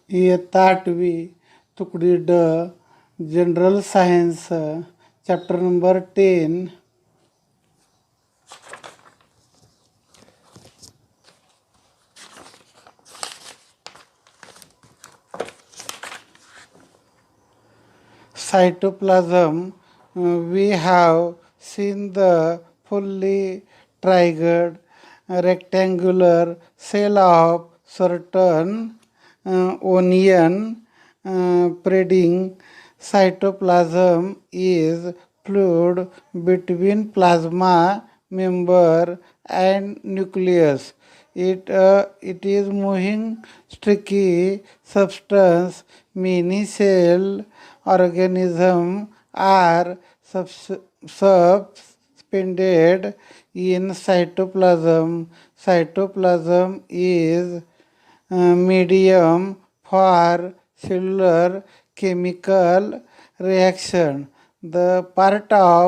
इयत्ता 8वी तुकडी ड general science chapter number 10 cytoplasm. We have seen the fully triggered rectangular cell of certain onion spreading. Cytoplasm is fluid between plasma membrane and nucleus. It is moving sticky substance. Many cell organisms are suspended in cytoplasm. Cytoplasm is medium for cellular chemical reaction. The part of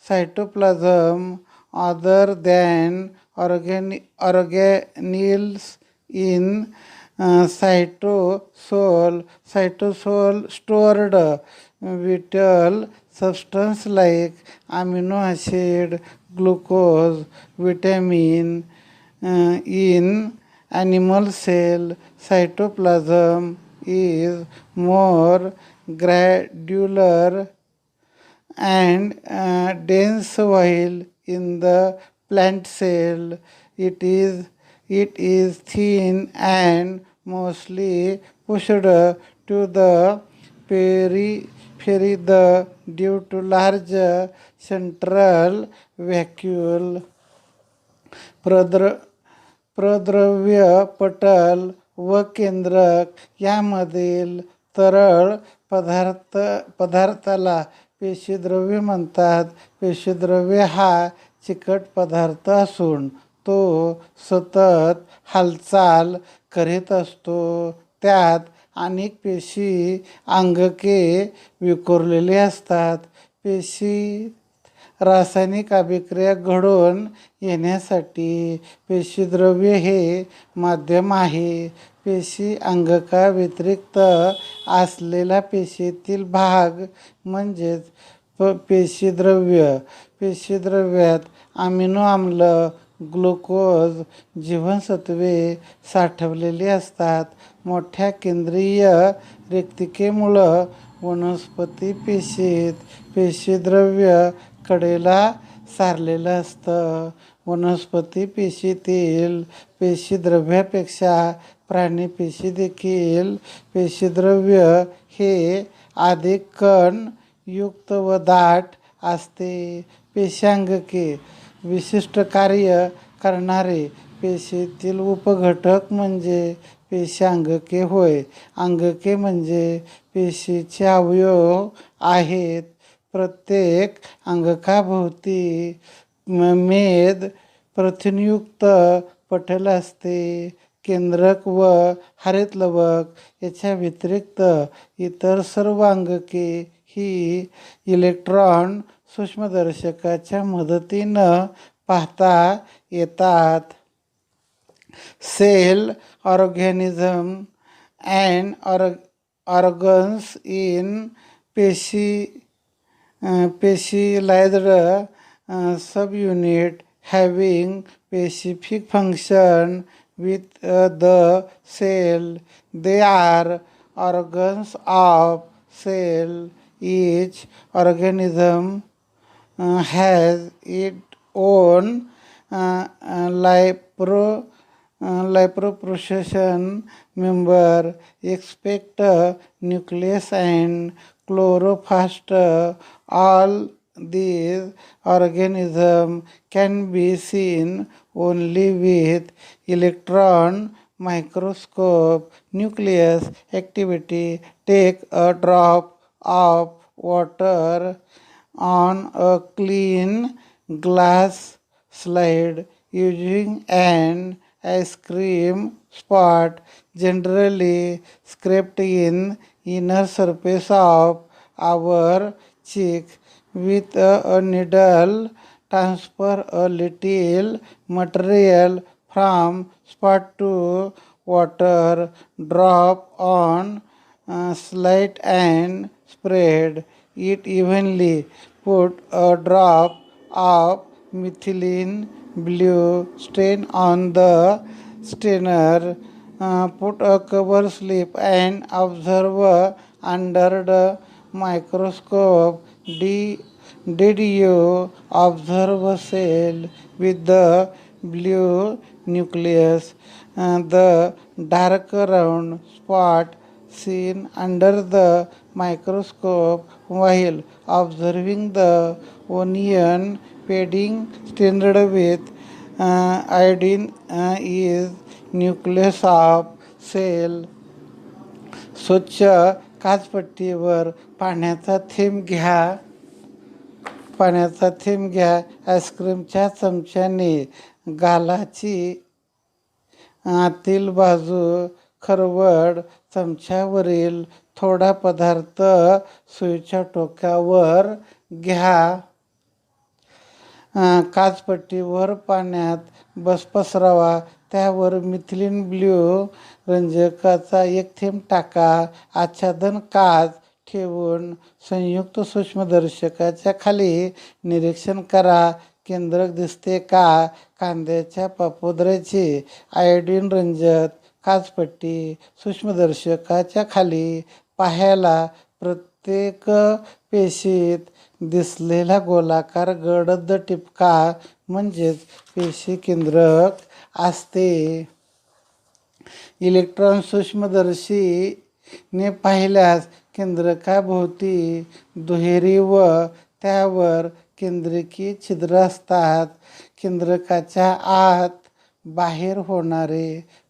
cytoplasm other than organelles in cytosol. Cytosol stored vital substance like amino acid, glucose, vitamin. In animal cell, cytoplasm is more granular and dense, while in the plant cell it is thin and mostly pushed to the periphery due to large central vacuole. प्रद्रव्य पटल व केंद्रक यामधील तरळ पदार्थाला पेशीद्रव्य म्हणतात. पेशीद्रव्य हा चिकट पदार्थ असून तो सतत हालचाल करीत असतो. त्यात अनेक पेशी अंगके विखुरलेली असतात. पेशी रासायनिक अभिक्रिया घडून येण्यासाठी पेशीद्रव्य हे माध्यम आहे. पेशी अंगका व्यतिरिक्त असलेला पेशीतील भाग म्हणजेच पेशीद्रव्य. पेशीद्रव्यात अमिनो आम्ल, ग्लुकोज, जीवनसत्वे साठवलेली असतात. मोठ्या केंद्रीय रिक्तिकेमुळं वनस्पती पेशीत पेशीद्रव्य कडेला सारलेलं असतं. वनस्पती पेशीतील पेशीद्रव्यापेक्षा प्राणी पेशी देखील पेशीद्रव्य हे अधिक कण युक्त व दाट असते. पेशांगके विशिष्ट कार्य करणारे पेशीतील उपघटक म्हणजे पेशांगके होय. अंगके म्हणजे पेशीचे अवयव आहेत. प्रत्येक अंगकाभोवती मेद प्रथिनयुक्त पटल असते. केंद्रक व हरितलवक याच्या व्यतिरिक्त इतर सर्व अंगके ही इलेक्ट्रॉन सूक्ष्मदर्शकाच्या मदतीनं पाहता येतात. Cell organism and organs in specialized subunit having specific function with the cell. They are organs of cell. Each organism has its own lipoprocession member, except nucleus and chloroplast. All these organisms can be seen only with electron microscope. Nucleus activity: take a drop of water on a clean glass slide using an ice cream spot generally scraped in inner surface of our cheek. With a needle, transfer a little material from spot to water, drop on slide and spread it evenly. Put a drop of methylene blue stain on the strainer. Put a cover slip and observe under the microscope. Did you observe a cell with the blue nucleus, the dark round spot seen under the microscope while observing the onion padding stained with iodine is nucleus of cell. स्वच्छ काचपट्टीवर पाण्याचा थेंब घ्या. आईस्क्रीमच्या चमच्याने गालाची आतील बाजू खरवड. चमच्यावरील थोडा पदार्थ सुईच्या टोकावर घ्या. काचपट्टीवर पाण्यात पसरवा. त्यावर मिथिलीन ब्ल्यू रंजकाचा एक थेंब टाका. आच्छादन काच ठेवून संयुक्त सूक्ष्मदर्शकाच्या खाली निरीक्षण करा. केंद्रक दिसते का? कांद्याच्या पापुद्र्याची आयोडीन रंजक काचपट्टी सूक्ष्मदर्शकाच्या खाली पाहायला प्रत्येक पेशीत दिसलेला गोलाकार गडद टिपका म्हणजेच पेशी केंद्रक असते. इलेक्ट्रॉन सूक्ष्मदर्शीने पाहिल्यास केंद्रकाभोवती दुहेरी व त्यावर केंद्रकी छिद्र असतात. केंद्रकाच्या आत बाहेर होणारे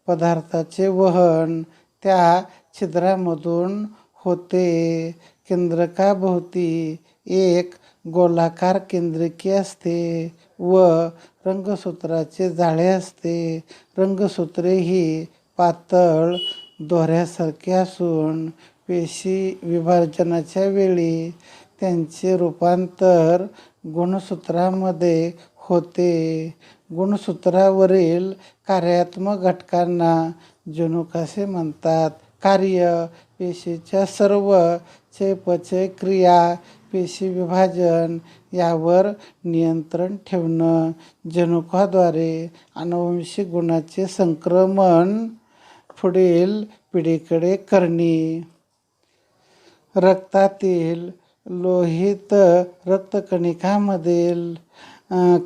पदार्थाचे वहन त्या छिद्रामधून होते. केंद्रकाभोवती एक गोलाकार केंद्रकी असते व रंगसूत्राचे जाळे असते. रंगसूत्रे ही पातळ दोऱ्यासारखी असून पेशी विभाजनाच्या वेळी त्यांचे रूपांतर गुणसूत्रामध्ये होते. गुणसूत्रावरील कार्यात्मक घटकांना जनुक असे म्हणतात. कार्य: पेशीच्या सर्व चयापचय क्रिया, पेशी विभाजन यावर नियंत्रण ठेवणं. जनुकाद्वारे आनुवंशिक गुणांचे संक्रमण पुढील पिढीकडे करणे. रक्तातील लोहित रक्तकणिकांमधील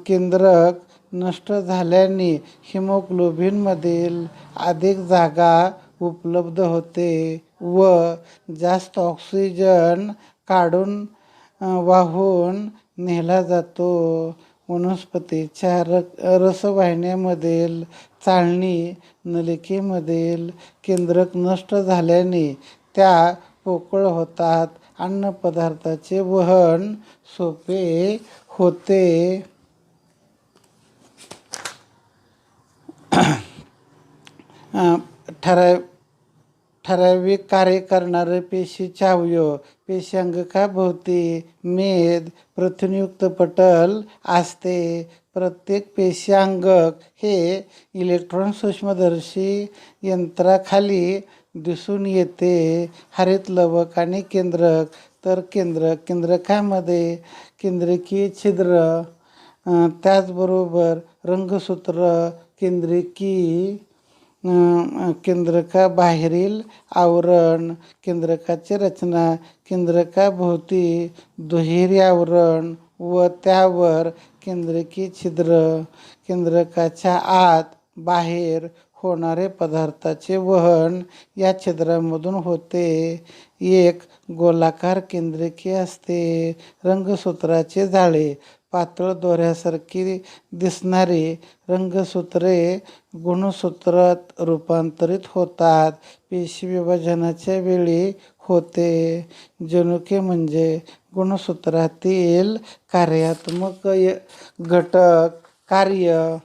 केंद्रक नष्ट झाल्याने हिमोग्लोबिनमधील अधिक जागा उपलब्ध होते व जास्त ऑक्सिजन काढून वाहून नेला जातो. वनस्पतीच्या रसवाहिन्यांमधील चालणी नलिकेमधील केंद्रक नष्ट झाल्याने त्या पोकळ होतात. अन्नपदार्थाचे वहन सोपे होते. ठराविक कार्य करणारे पेशीचे अवयव. पेशीअंगकाभोवती मेद प्रथिनयुक्त पटल असते. प्रत्येक पेशीअंगक हे इलेक्ट्रॉन सूक्ष्मदर्शी यंत्राखाली दिसून येते. हरित लवक आणि केंद्रक. तर केंद्रकामध्ये केंद्रकीय छिद्र, त्याचबरोबर रंगसूत्र, केंद्रकाबाहेरील आवरण. केंद्रकाची रचना: केंद्रकाभोवती दुहेरी आवरण व त्यावर केंद्रकीय छिद्र. केंद्रकाच्या आत बाहेर होणारे पदार्थाचे वहन या छिद्रामधून होते. एक गोलाकार केंद्रकी असते. रंगसूत्राचे जाळे: पातळ दोऱ्यासारखी दिसणारी रंगसूत्रे गुणसूत्रात रूपांतरित होतात. पेशी विभाजनाच्या वेळी होते. जनुके म्हणजे गुणसूत्रातील कार्यात्मक घटक. कार्य: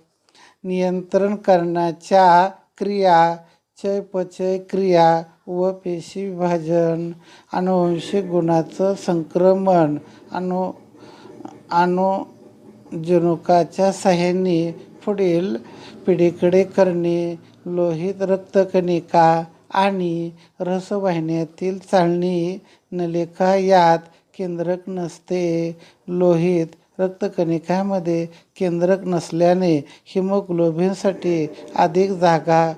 नियंत्रण करण्याच्या क्रिया, चयापचय क्रिया व पेशी विभाजन. आनुवंशिक गुणांचं संक्रमण जनुकाच्या साहाय्याने पुढील पिढीकडे करणे. लोहित रक्तकणिका आणि रसवाहिन्यातील चालणी नलिका यात केंद्रक नसते. लोहित रक्तकणिकामध्ये केंद्रक नसल्याने हिमोग्लोबिनसाठी अधिक जागा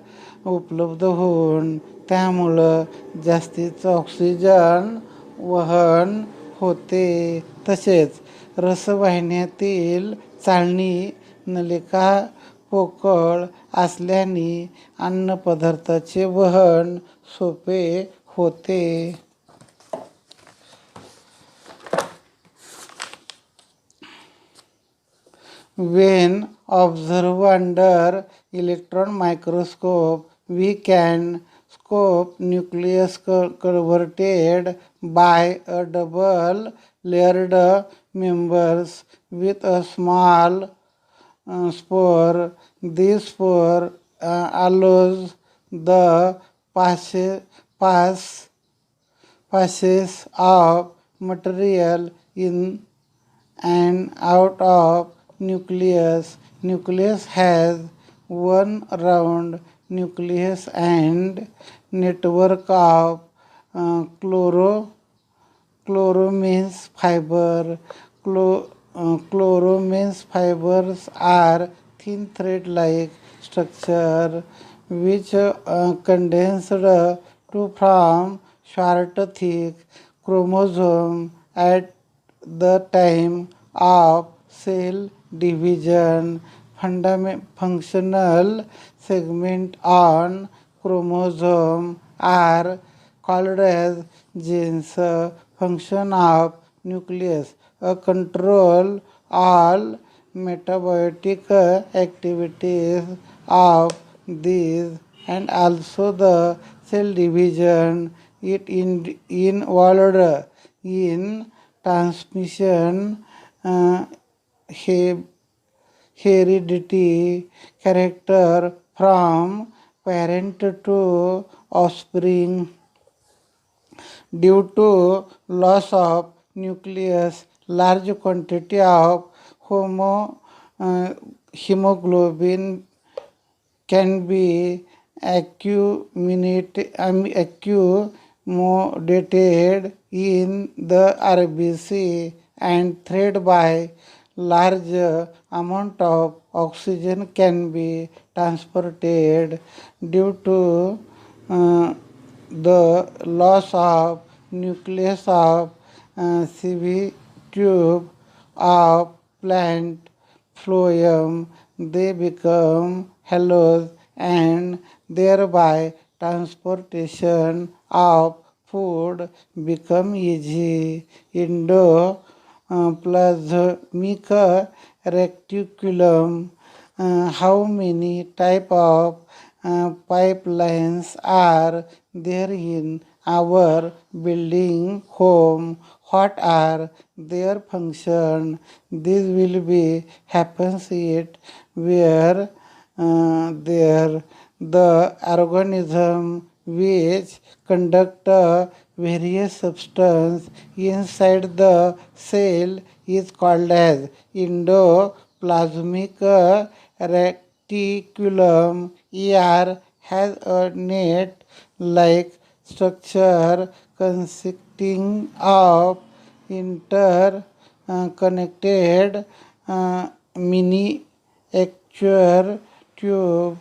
उपलब्ध होऊन त्यामुळं जास्तीचं ऑक्सिजन वहन होते. तसेच रसवाहिन्यातील चालणी नलिका पोकळ असल्याने अन्नपदार्थाचे वहन सोपे होते. When observed under electron microscope, we can scope nucleus covered by a double layered members with a small spore. This spore allows the passes of material in and out of nucleus. Nucleus has one round nucleus and network of chloromines fiber. Chloromines fibers are thin thread-like structure which condensed to form short thick chromosome at the time of cell division. Functional segment on chromosome are called as genes. Function of nucleus control all metabolic activities of these and also the cell division. It involved in transmission, heredity, character from parent to offspring. Due to loss of nucleus, large quantity of hemoglobin can be accumulated in the RBC and thread by large amount of oxygen can be transported. Due to the loss of nucleus of sieve tube of plant phloem, they become halos and thereby transportation of food become easy. Endoplasmic reticulum. How many type of pipelines are there in our building home? What are their function? This will be happens it where there the organism which conduct various substance inside the cell is called as endoplasmic reticulum. ER has a net-like structure consisting of interconnected miniature tube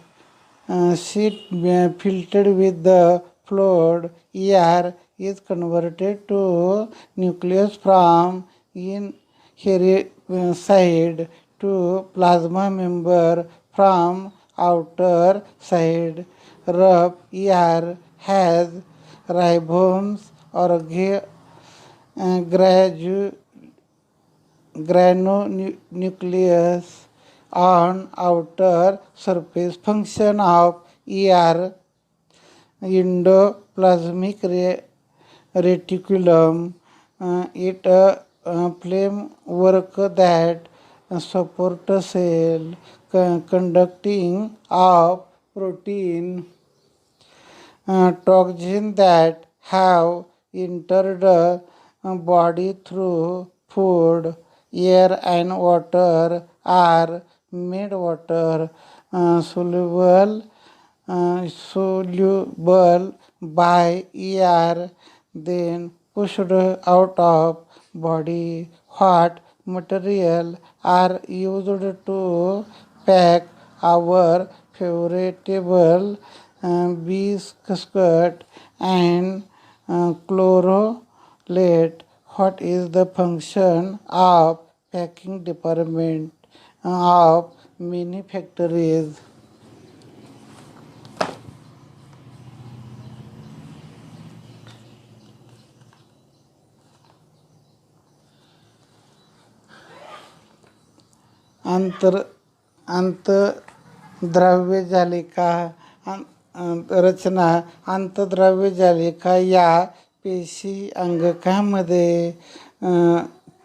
sheet filled with the fluid. ER is converted to nucleus from inside to plasma member from outer side. Rough ER has ribosomes or granulonucleus on outer surface. Function of ER endoplasmic reticulum. It framework that support cell conducting of protein, toxins that have entered body through food, air and water are made water soluble soluble by ER, then pushed out of body. What material are used to pack our favorable biscuit and chlorolate? What is the function of packing department of many factories? अंतर अंतद्रव्य जालिका रचना अंतद्रव्य जालिका या पेशी अंगकामध्ये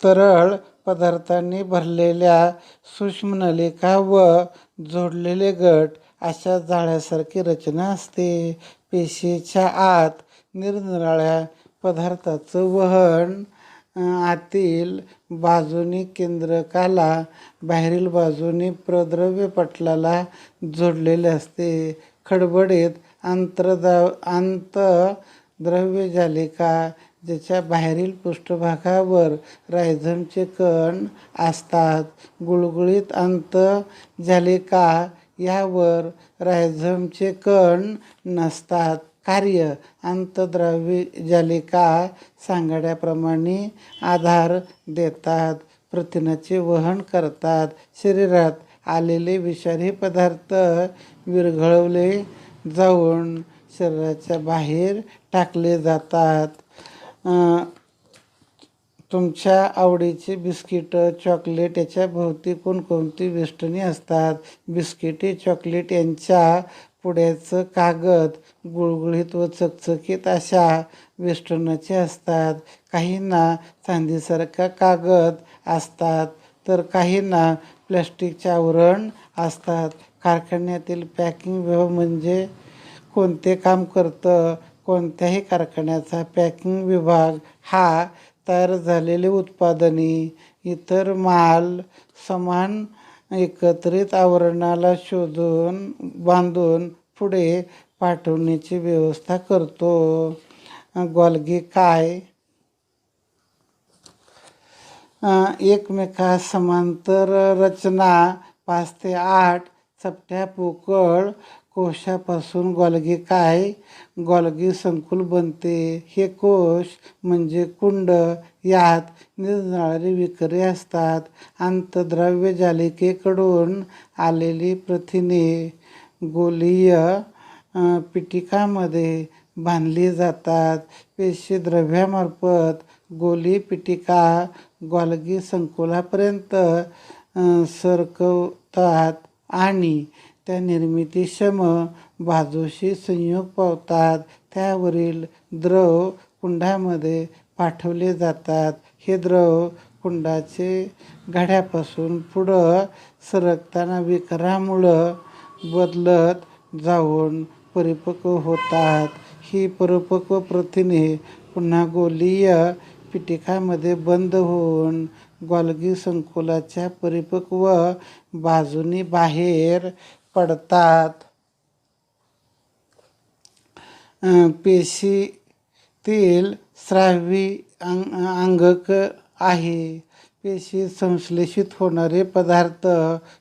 तरळ पदार्थांनी भरलेल्या सूक्ष्म नलिका व जोडलेले गट अशा जाळ्यासारखी रचना असते. पेशीच्या आत निरनिराळ्या पदार्थाचं वहन आतील बाजूनी केंद्रकाला, बाहेरील बाजूनी प्रद्रव्य पटलाला जोडलेले असते. खडबडीत आंतद्रव्य जालिका ज्याच्या बाहेरील पृष्ठभागावर रायझमचे कण असतात. गुळगुळीत आंतजालिका यावर रायझमचे कण नसतात. कार्य आंतद्रव्य जालिका सांगाड्याप्रमाणे आधार देतात, प्रथिनाचे वहन करतात. शरीरात आलेले विषारी पदार्थ विरघळवले जाऊन शरीराच्या बाहेर टाकले जातात. तुमच्या आवडीचे बिस्किट, चॉकलेट याच्या भोवती कोणकोणती वेष्टने असतात? बिस्किटे, चॉकलेट यांच्या पुड्याचं कागद गुळगुळीत व चकचकीत अशा वेष्टनाचे असतात. काहींना चांदीसारखा कागद असतात तर काहींना प्लॅस्टिकचे आवरण असतात. कारखान्यातील पॅकिंग विभाग म्हणजे कोणते काम करतं? कोणत्याही कारखान्याचा पॅकिंग विभाग हा तयार झालेले उत्पादने, इतर माल समान एकत्रित आवरणाला बांधून पुढे पाठवण्याची व्यवस्था करतो. गोल्गी काय? एकमेका समांतर रचना 5 ते 8 चपट्या पोकळ कोशापासून गोल्गी काय गोल्गी संकुल बनते. हे कोश म्हणजे कुंड, यात निरनिराळी विकरे असतात. आंतद्रव्य जालिकेकडून आलेली प्रथिने गोलीय पिटिकामध्ये बांधली जातात. पेशीद्रव्यामार्फत गोली पिटिका गोल्गी संकुलापर्यंत सरकवतात आणि त्या निर्मितीक्षम बाजूशी संयोग पावतात. त्यावरील द्रव कुंडामध्ये पाठवले जातात. हे द्रव कुंडाचे गाड्यापासून पुढं सरकताना विकरामुळं बदलत जाऊन परिपक्व होतात. ही परिपक्व प्रथिने पुन्हा गोलीय पिटिकामध्ये बंद होऊन गोल्गी संकुलाच्या परिपक्व बाजूनी बाहेर पडतात. पेशीतील स्रावी अंगक आहे. पेशीत संश्लेषित होणारे पदार्थ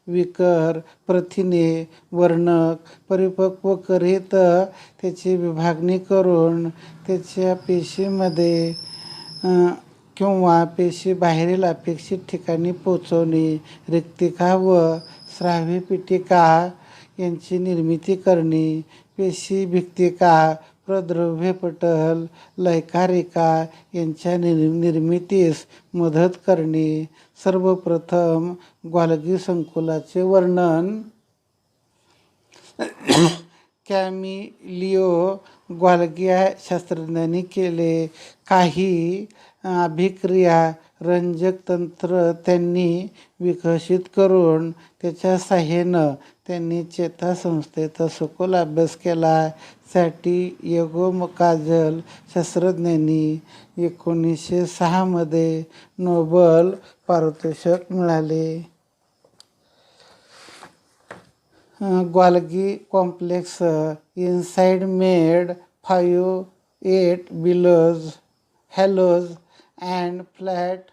विकर, प्रथिने, वर्णक परिपक्व करीत त्याची विभागणी करून त्याच्या पेशीमध्ये किंवा पेशी बाहेरील अपेक्षित ठिकाणी पोचवणे. रिक्तिका व स्रावी पिटिका यांची निर्मिती करणे. पेशी भित्तिका, प्रद्रव्य पटल, लयकारिका यांच्या निर्मितीस मदत करणे. सर्वप्रथम गोल्गी संकुलाचे वर्णन कॅमिलिओ गोल्गी या शास्त्रज्ञांनी केले. काही अभिक्रिया रंजक तंत्र त्यांनी विकसित करून त्याच्या साहाय्यानं त्यांनी चेतासंस्थेचा सखोल अभ्यास केला. सॅंटियागो काझल शास्त्रज्ञांनी 1906 मध्ये नोबेल पारितोषिक मिळाले. Golgi complex inside made 5 8 billows halos and flat